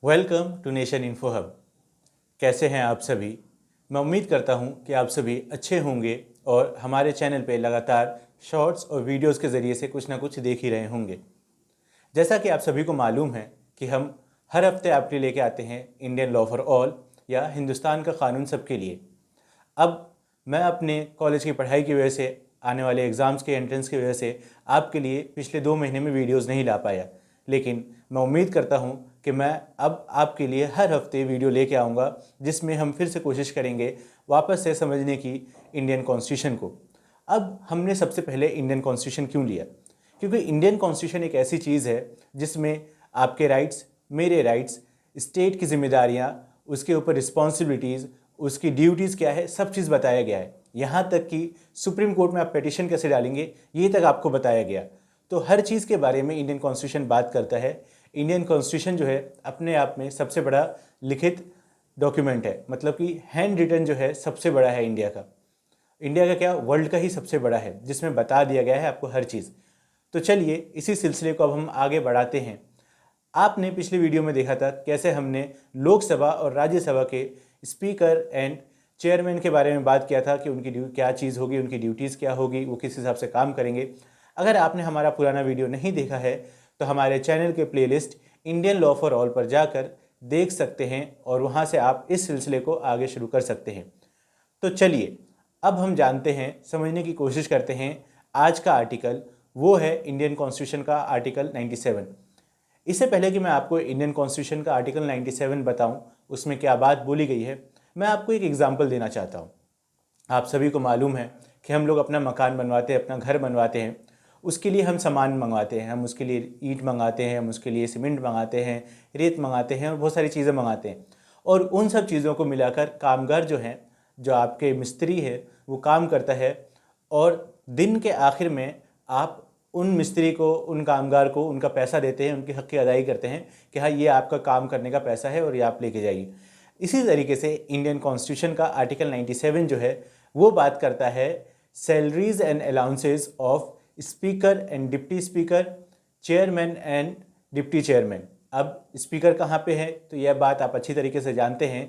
Welcome to Nation Info Hub. कैसे हैं आप सभी। मैं उम्मीद करता हूं कि आप सभी अच्छे होंगे और हमारे चैनल पे लगातार शॉर्ट्स और वीडियोस के ज़रिए से कुछ ना कुछ देख ही रहे होंगे। जैसा कि आप सभी को मालूम है कि हम हर हफ्ते आपके लिए लेके आते हैं इंडियन लॉ फॉर ऑल या हिंदुस्तान का कानून सबके लिए। अब मैं अपने कॉलेज की पढ़ाई की वजह से, आने वाले एग्ज़ाम्स के एंट्रेंस की वजह से आपके लिए पिछले 2 महीने में वीडियोस नहीं ला पाया, लेकिन मैं उम्मीद करता हूं कि मैं अब आपके लिए हर हफ्ते वीडियो लेके आऊँगा जिसमें हम फिर से कोशिश करेंगे वापस से समझने की इंडियन कॉन्स्टिट्यूशन को। अब हमने सबसे पहले इंडियन कॉन्स्टिट्यूशन क्यों लिया? क्योंकि इंडियन कॉन्स्टिट्यूशन एक ऐसी चीज़ है जिसमें आपके राइट्स, मेरे राइट्स, स्टेट की जिम्मेदारियाँ, उसके ऊपर रिस्पॉन्सिबिलिटीज़, उसकी ड्यूटीज़ क्या है, सब चीज़ बताया गया है। यहाँ तक कि सुप्रीम कोर्ट में आप पिटीशन कैसे डालेंगे ये तक आपको बताया गया। तो हर चीज़ के बारे में इंडियन कॉन्स्टिट्यूशन बात करता है। इंडियन कॉन्स्टिट्यूशन जो है अपने आप में सबसे बड़ा लिखित डॉक्यूमेंट है, मतलब कि हैंड रिटन जो है सबसे बड़ा है इंडिया का। इंडिया का क्या, वर्ल्ड का ही सबसे बड़ा है, जिसमें बता दिया गया है आपको हर चीज़। तो चलिए इसी सिलसिले को अब हम आगे बढ़ाते हैं। आपने पिछली वीडियो में देखा था कैसे हमने लोकसभा और राज्यसभा के स्पीकर एंड चेयरमैन के बारे में बात किया था कि उनकी क्या चीज़ होगी, उनकी ड्यूटीज़ क्या होगी, वो किस हिसाब से काम करेंगे। अगर आपने हमारा पुराना वीडियो नहीं देखा है तो हमारे चैनल के playlist Indian law for all पर जाकर देख सकते हैं और वहाँ से आप इस सिलसिले को आगे शुरू कर सकते हैं। तो चलिए अब हम जानते हैं, समझने की कोशिश करते हैं। आज का आर्टिकल वो है इंडियन कॉन्स्टिट्यूशन का आर्टिकल 97। इससे पहले कि मैं आपको इंडियन कॉन्स्टिट्यूशन का आर्टिकल 97 बताऊं उसमें क्या बात बोली गई है, मैं आपको एक एग्जाम्पल देना चाहता हूं। आप सभी को मालूम है कि हम लोग अपना मकान बनवाते हैं, अपना घर बनवाते हैं, उसके लिए हम सामान मंगवाते हैं। हम उसके लिए ईंट मंगाते हैं, हम उसके लिए सीमेंट मंगाते हैं, रेत मंगाते हैं और बहुत सारी चीज़ें मंगाते हैं। और उन सब चीज़ों को मिलाकर कामगार जो हैं, जो आपके मिस्त्री है, वो काम करता है और दिन के आखिर में आप उन मिस्त्री को, उन कामगार को उनका पैसा देते हैं, उनके हक़ की अदाई करते हैं कि हाँ ये आपका काम करने का पैसा है और ये आप लेके जाइए। इसी तरीके से इंडियन कॉन्स्टिट्यूशन का आर्टिकल 97 जो है वो बात करता है salaries and allowances of speaker and deputy speaker, chairman and deputy chairman. अब स्पीकर कहाँ पे है तो यह बात आप अच्छी तरीके से जानते हैं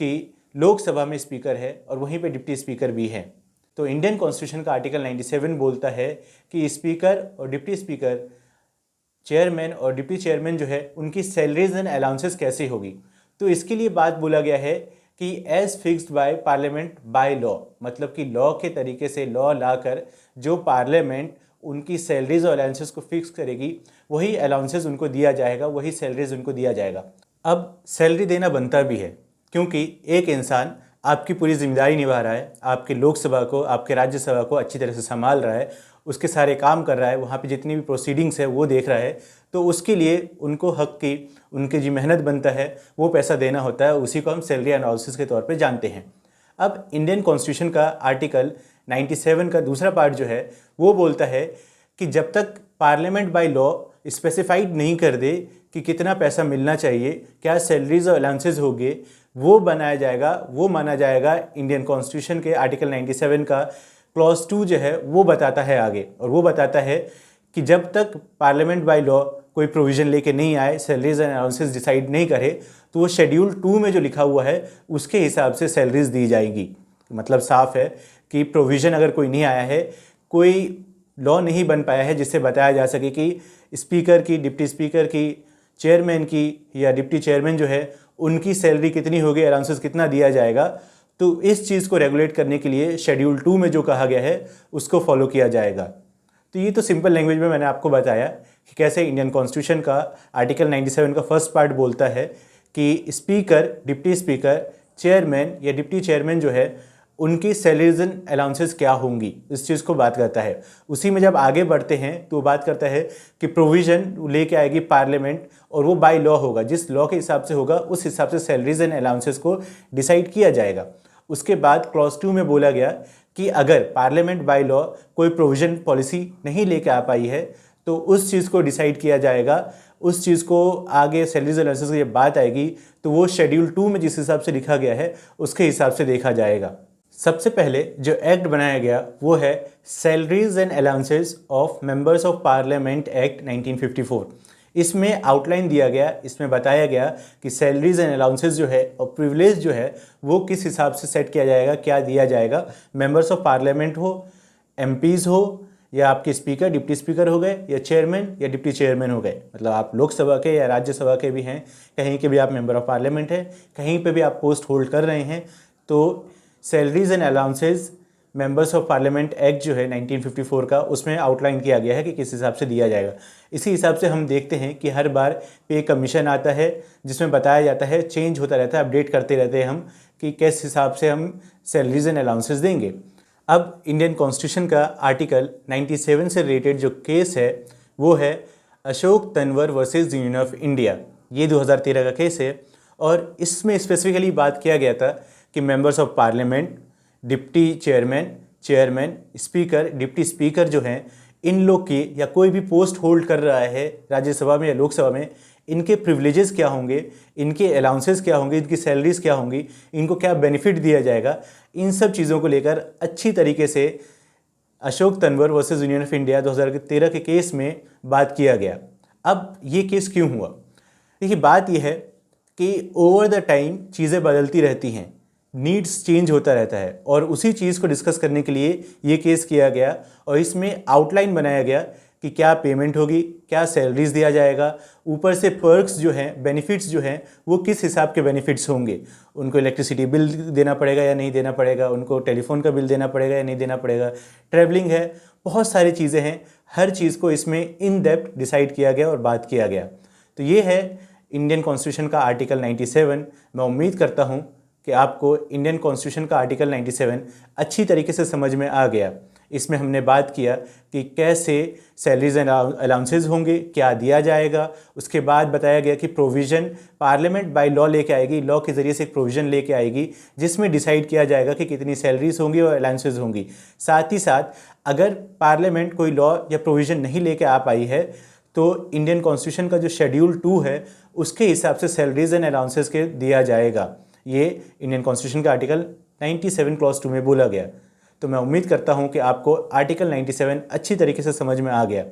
कि लोकसभा में स्पीकर है और वहीं पे डिप्टी स्पीकर भी हैं। तो इंडियन कॉन्स्टिट्यूशन का आर्टिकल 97 बोलता है कि स्पीकर और डिप्टी स्पीकर, चेयरमैन और डिप्टी चेयरमैन जो है उनकी सैलरीज एंड अलाउंसेस कैसे होगी। तो इसके लिए बात बोला गया है कि as fixed by parliament by law, मतलब कि लॉ के तरीके से लॉ लाकर जो पार्लियामेंट उनकी सैलरीज और अलाउंसेस को फिक्स करेगी वही अलाउंसेस उनको दिया जाएगा, वही सैलरीज उनको दिया जाएगा। अब सैलरी देना बनता भी है क्योंकि एक इंसान आपकी पूरी जिम्मेदारी निभा रहा है, आपके लोकसभा को, आपके राज्यसभा को अच्छी तरह से संभाल रहा है, उसके सारे काम कर रहा है, वहाँ पे जितनी भी प्रोसीडिंग्स है वो देख रहा है। तो उसके लिए उनको हक की, उनकी जो मेहनत बनता है वो पैसा देना होता है, उसी को हम सैलरी अलाउंसेस के तौर पे जानते हैं। अब इंडियन कॉन्स्टिट्यूशन का आर्टिकल 97 का दूसरा पार्ट जो है वो बोलता है कि जब तक पार्लियामेंट बाय लॉ स्पेसिफाइड नहीं कर दे कि कितना पैसा मिलना चाहिए, क्या सैलरीज और अलाउंसेस होंगे, वो बनाया जाएगा, वो माना जाएगा। इंडियन कॉन्स्टिट्यूशन के आर्टिकल 97 का क्लॉज 2 जो है वो बताता है आगे, और वो बताता है कि जब तक पार्लियामेंट बाय लॉ कोई प्रोविज़न लेके नहीं आए, सैलरीज एंड अलाउंसेस डिसाइड नहीं करे, तो वो शेड्यूल 2 में जो लिखा हुआ है उसके हिसाब से सैलरीज दी जाएगी। मतलब साफ है कि प्रोविज़न अगर कोई नहीं आया है, कोई लॉ नहीं बन पाया है जिससे बताया जा सके कि स्पीकर की, डिप्टी स्पीकर की, चेयरमैन की या डिप्टी चेयरमैन जो है उनकी सैलरी कितनी होगी, अलाउंसेस कितना दिया जाएगा, तो इस चीज़ को रेगुलेट करने के लिए शेड्यूल 2 में जो कहा गया है उसको फॉलो किया जाएगा। तो ये तो सिंपल लैंग्वेज में मैंने आपको बताया कि कैसे इंडियन कॉन्स्टिट्यूशन का आर्टिकल 97 का फर्स्ट पार्ट बोलता है कि स्पीकर, डिप्टी स्पीकर, चेयरमैन या डिप्टी चेयरमैन जो है उनकी सैलरीज एंड अलाउंसेस क्या होंगी, इस चीज़ को बात करता है। उसी में जब आगे बढ़ते हैं तो बात करता है कि प्रोविज़न लेके आएगी पार्लियामेंट और वो बाय लॉ होगा, जिस लॉ के हिसाब से होगा उस हिसाब से सैलरीज एंड अलाउंसेस को डिसाइड किया जाएगा। उसके बाद क्लॉज 2 में बोला गया कि अगर पार्लियामेंट बाय लॉ कोई प्रोविज़न पॉलिसी नहीं लेके आ पाई है तो उस चीज़ को डिसाइड किया जाएगा, उस चीज़ को आगे सैलरीज एंड अलाउंसेस की जब बात आएगी तो वो शेड्यूल 2 में जिस हिसाब से लिखा गया है उसके हिसाब से देखा जाएगा। सबसे पहले जो एक्ट बनाया गया वो है salaries and allowances of members of parliament act 1954। इसमें आउटलाइन दिया गया, इसमें बताया गया कि सैलरीज एंड अलाउंसेस जो है और प्रिविलेज जो है वो किस हिसाब से सेट किया जाएगा, क्या दिया जाएगा। मेंबर्स ऑफ पार्लियामेंट हो, एमपीज़ हो, या आपके स्पीकर, डिप्टी स्पीकर हो गए, या चेयरमैन या डिप्टी चेयरमैन हो गए, मतलब आप लोकसभा के या राज्यसभा के भी हैं, कहीं के भी आप मेंबर ऑफ पार्लियामेंट हैं, कहीं पे भी आप पोस्ट होल्ड कर रहे हैं, तो salaries and allowances members of parliament act जो है 1954 का, उसमें आउटलाइन किया गया है कि किस हिसाब से दिया जाएगा। इसी हिसाब से हम देखते हैं कि हर बार पे कमीशन आता है जिसमें बताया जाता है, चेंज होता रहता है, अपडेट करते रहते हैं हम कि किस हिसाब से हम सैलरीज एंड अलाउंसेज देंगे। अब इंडियन कॉन्स्टिट्यूशन का आर्टिकल 97 से रिलेटेड जो केस है वो है Ashok Tanwar versus union of India. ये 2013 का केस है और इसमें स्पेसिफिकली बात किया गया था कि members of parliament, deputy chairman, chairman, speaker, deputy speaker जो हैं, इन लोग की या कोई भी पोस्ट होल्ड कर रहा है राज्यसभा में या लोकसभा में, इनके प्रिविलेजेस क्या होंगे, इनके अलाउंसेस क्या होंगे, इनकी सैलरीज क्या होंगी, इनको क्या बेनिफिट दिया जाएगा, इन सब चीज़ों को लेकर अच्छी तरीके से Ashok Tanwar versus union of India 2013 के केस में बात किया गया। अब ये केस क्यों हुआ? देखिए, बात यह है कि ओवर द टाइम चीज़ें बदलती रहती हैं, नीड्स चेंज होता रहता है, और उसी चीज़ को डिस्कस करने के लिए ये केस किया गया और इसमें आउटलाइन बनाया गया कि क्या पेमेंट होगी, क्या सैलरीज दिया जाएगा, ऊपर से पर्क्स जो हैं, बेनिफिट्स जो हैं, वो किस हिसाब के बेनिफिट्स होंगे, उनको इलेक्ट्रिसिटी बिल देना पड़ेगा या नहीं देना पड़ेगा, उनको टेलीफोन का बिल देना पड़ेगा या नहीं देना पड़ेगा, ट्रैवलिंग है, बहुत सारी चीज़ें हैं, हर चीज़ को इसमें इन डेप्थ डिसाइड किया गया और बात किया गया। तो ये है इंडियन कॉन्स्टिट्यूशन का आर्टिकल 97। मैं उम्मीद करता हूँ कि आपको इंडियन कॉन्स्टिट्यूशन का आर्टिकल 97 अच्छी तरीके से समझ में आ गया। इसमें हमने बात किया कि कैसे सैलरीज एंड अलाउंसेज होंगे, क्या दिया जाएगा, उसके बाद बताया गया कि प्रोविज़न पार्लियामेंट बाय लॉ लेके आएगी, लॉ के ज़रिए से एक प्रोविज़न लेके आएगी जिसमें डिसाइड किया जाएगा कि कितनी सैलरीज होंगी और अलाउंसेज होंगी। साथ ही साथ अगर पार्लियामेंट कोई लॉ या प्रोविज़न नहीं लेके आ पाई है तो इंडियन कॉन्स्टिट्यूशन का जो शेड्यूल 2 है उसके हिसाब से सैलरीज एंड अलाउंसेज के दिया जाएगा। ये इंडियन कॉन्स्टिट्यूशन का आर्टिकल 97 क्लॉज 2 में बोला गया। तो मैं उम्मीद करता हूं कि आपको आर्टिकल 97 अच्छी तरीके से समझ में आ गया।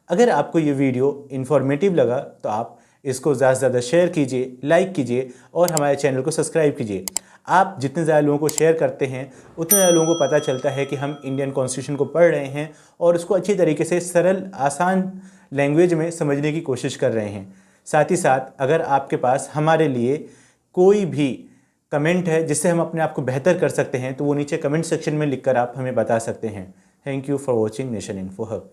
अगर आपको ये वीडियो इन्फॉर्मेटिव लगा तो आप इसको ज़्यादा से ज़्यादा शेयर कीजिए, लाइक कीजिए और हमारे चैनल को सब्सक्राइब कीजिए। आप जितने ज़्यादा लोगों को शेयर करते हैं उतने ज़्यादा लोगों को पता चलता है कि हम इंडियन कॉन्स्टिट्यूशन को पढ़ रहे हैं और उसको अच्छी तरीके से सरल आसान लैंग्वेज में समझने की कोशिश कर रहे हैं। साथ ही साथ अगर आपके पास हमारे लिए कोई भी कमेंट है जिससे हम अपने आप को बेहतर कर सकते हैं तो वो नीचे कमेंट सेक्शन में लिखकर आप हमें बता सकते हैं। Thank you for watching nation Info hub.